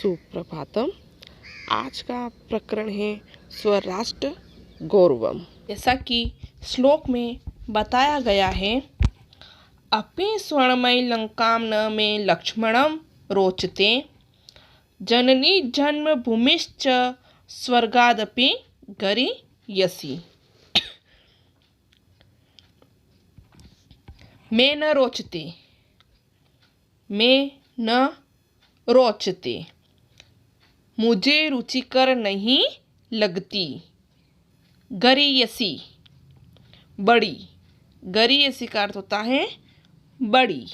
सुप्रभातम। आज का प्रकरण है स्वराष्ट्र गौरवम। जैसा कि श्लोक में बताया गया है, अपि स्वर्णमयी लंकां न मे लक्ष्मणं रोचते, जननी जन्मभूमिश्च स्वर्गादपि गरीयसी। मैं न रोचते, मैं न रोचते, मुझे रुचिकर नहीं लगती। गरीयसी, बड़ी। गरीयसी का अर्थ होता है बड़ी।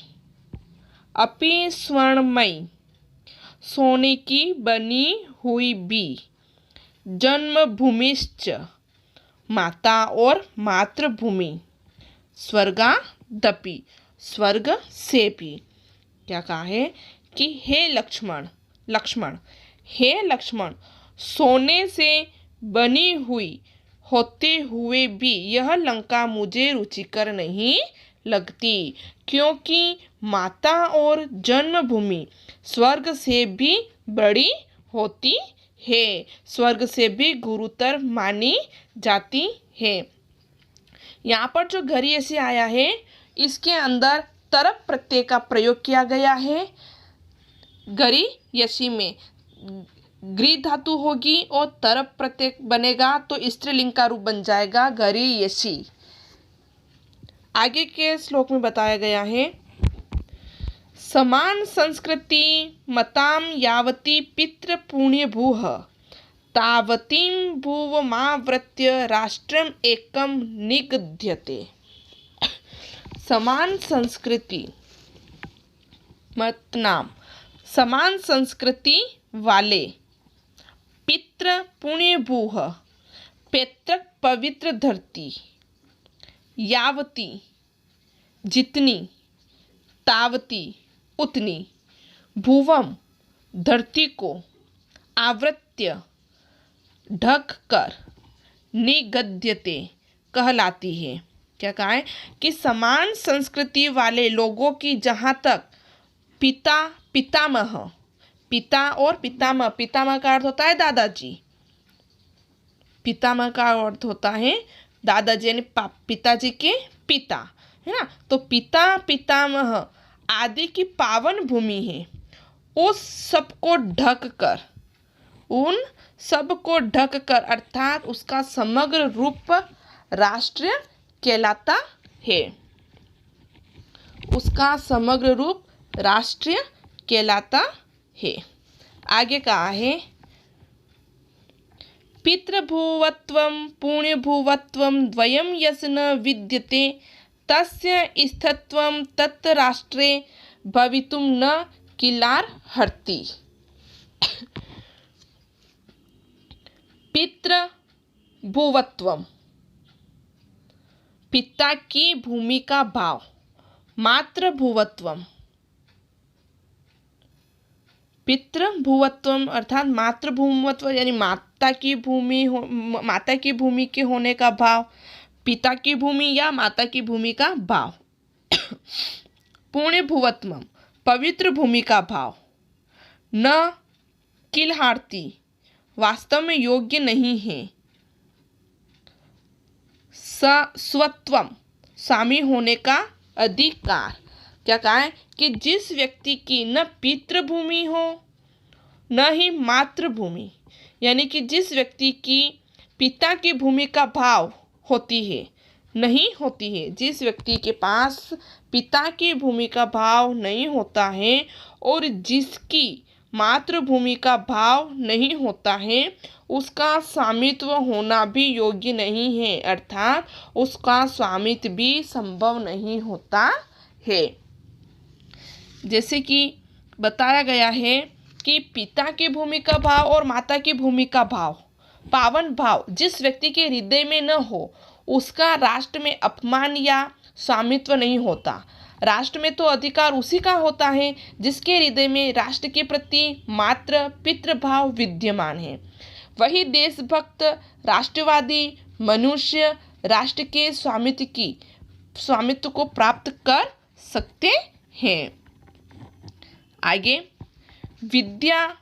अपि स्वर्णमयी, सोने की बनी हुई भी। जन्मभूमिश्च, माता और मातृभूमि। स्वर्गादपि, स्वर्ग से भी। क्या कहा है कि हे लक्ष्मण, हे लक्ष्मण, सोने से बनी हुई होते हुए भी यह लंका मुझे रुचिकर नहीं लगती, क्योंकि माता और जन्मभूमि स्वर्ग से भी बड़ी होती है, स्वर्ग से भी गुरुतर मानी जाती है। यहाँ पर जो गरीयसी आया है, इसके अंदर तरप प्रत्यय का प्रयोग किया गया है। गरीयसी में गृह धातु होगी और तरप प्रत्यय बनेगा तो स्त्रीलिंग का रूप बन जाएगा गरीयसी। आगे के श्लोक में बताया गया है, समान संस्कृति मतां यावती पितृ पुण्य भूः, तावतीं भुवमावृत्य राष्ट्रम एकम निगद्यते। समान संस्कृति मतनाम, समान संस्कृति वाले, पितृ पुण्य भूः, पैतृक पवित्र धरती, यावती जितनी, तावती उतनी, भुवम धरती को, आवृत्य ढक कर, निगद्यते कहलाती है। क्या कहा है कि समान संस्कृति वाले लोगों की जहाँ तक पिता पितामह, पिता और पितामह, पितामह का अर्थ होता है दादाजी, पितामह का अर्थ होता है दादाजी यानी पिताजी के पिता, है ना। तो पिता पितामह आदि की पावन भूमि है, उस सबको ढक कर, उन सबको ढक कर अर्थात उसका समग्र रूप राष्ट्र कहलाता है, उसका समग्र रूप राष्ट्रीय कहलाता है। आगे कहा है, पितृभुवत्वं पुण्यभुवत्वं द्वयं यस्य न विद्यते तस्य स्थितत्वं तत् राष्ट्रे भवितुं न किलार्हति। पितृभुवत्वम, पिता की भूमि का भाव। मातृभुवत्वम, पितृभुवत्वम अर्थात मातृभूमत्व यानी माता की भूमि माता की भूमि के होने का भाव, पिता की भूमि या माता की भूमि का भाव। पुण्यभुवत्वम, पवित्र भूमि का भाव। न किल्हार्ति, वास्तव में योग्य नहीं है। स्वत्वम, स्वामी होने का अधिकार। क्या कहा है कि जिस व्यक्ति की न पितृभूमि हो न ही मातृभूमि, यानी कि जिस व्यक्ति की पिता की भूमि का भाव होती है, नहीं होती है, जिस व्यक्ति के पास पिता की भूमि का भाव नहीं होता है और जिसकी मातृभूमि का भाव नहीं होता है, उसका स्वामित्व होना भी योग्य नहीं है, अर्थात उसका स्वामित्व भी संभव नहीं होता है। जैसे कि बताया गया है कि पिता की भूमि का भाव और माता की भूमि का भाव, पावन भाव जिस व्यक्ति के हृदय में न हो, उसका राष्ट्र में अपमान या स्वामित्व नहीं होता। राष्ट्र में तो अधिकार उसी का होता है जिसके हृदय में राष्ट्र के प्रति मात्र पितृभाव विद्यमान है। वही देशभक्त राष्ट्रवादी मनुष्य राष्ट्र के स्वामित्व को प्राप्त कर सकते हैं। आगे, विद्या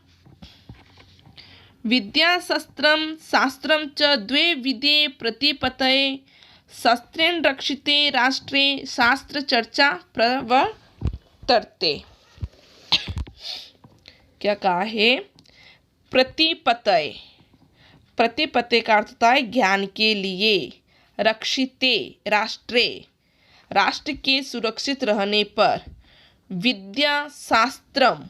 विद्या शस्त्रम शास्त्रम च द्वे विदे प्रतिपतये शस्त्रेण रक्षिते राष्ट्रे शास्त्र चर्चा प्रवर्तते। क्या कहा है? प्रतिपतये, प्रतिपत्ति का अर्थ होता है ज्ञान के लिए, रक्षिते राष्ट्रे, राष्ट्र के सुरक्षित रहने पर, विद्या शास्त्रम,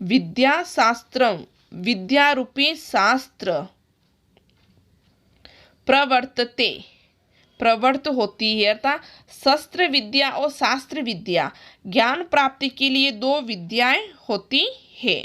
विद्या शास्त्रम विद्या रूपी शास्त्र, प्रवर्तते प्रवर्त होती है, अर्थात शस्त्र विद्या और शास्त्र विद्या ज्ञान प्राप्ति के लिए दो विद्याएं होती है।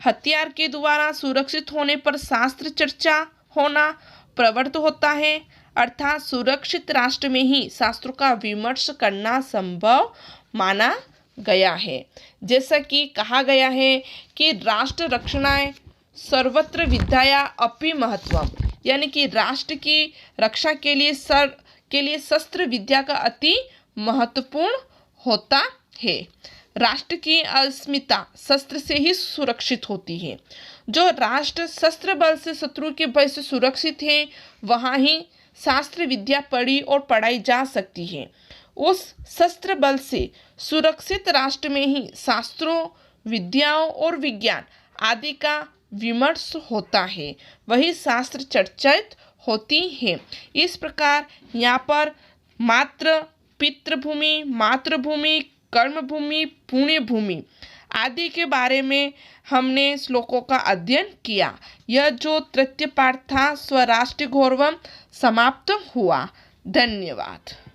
हथियार के द्वारा सुरक्षित होने पर शास्त्र चर्चा होना प्रवृत्त होता है, अर्थात सुरक्षित राष्ट्र में ही शास्त्रों का विमर्श करना संभव माना गया है। जैसा कि कहा गया है कि राष्ट्र रक्षणाय सर्वत्र विद्याया अपि महत्वम, यानी कि राष्ट्र की रक्षा के लिए शस्त्र विद्या का अति महत्वपूर्ण होता है। राष्ट्र की अस्मिता शस्त्र से ही सुरक्षित होती है। जो राष्ट्र शस्त्र बल से शत्रु के भय से सुरक्षित है, वहाँ ही शास्त्र विद्या पढ़ी और पढ़ाई जा सकती है। उस शस्त्र बल से सुरक्षित राष्ट्र में ही शास्त्रों, विद्याओं और विज्ञान आदि का विमर्श होता है, वही शास्त्र चर्चित होती है। इस प्रकार यहाँ पर मात्र, पितृभूमि, मातृभूमि, कर्मभूमि, पुण्य भूमि आदि के बारे में हमने श्लोकों का अध्ययन किया। यह जो तृतीय पाठ था स्वराष्ट्र गौरवम समाप्त हुआ। धन्यवाद।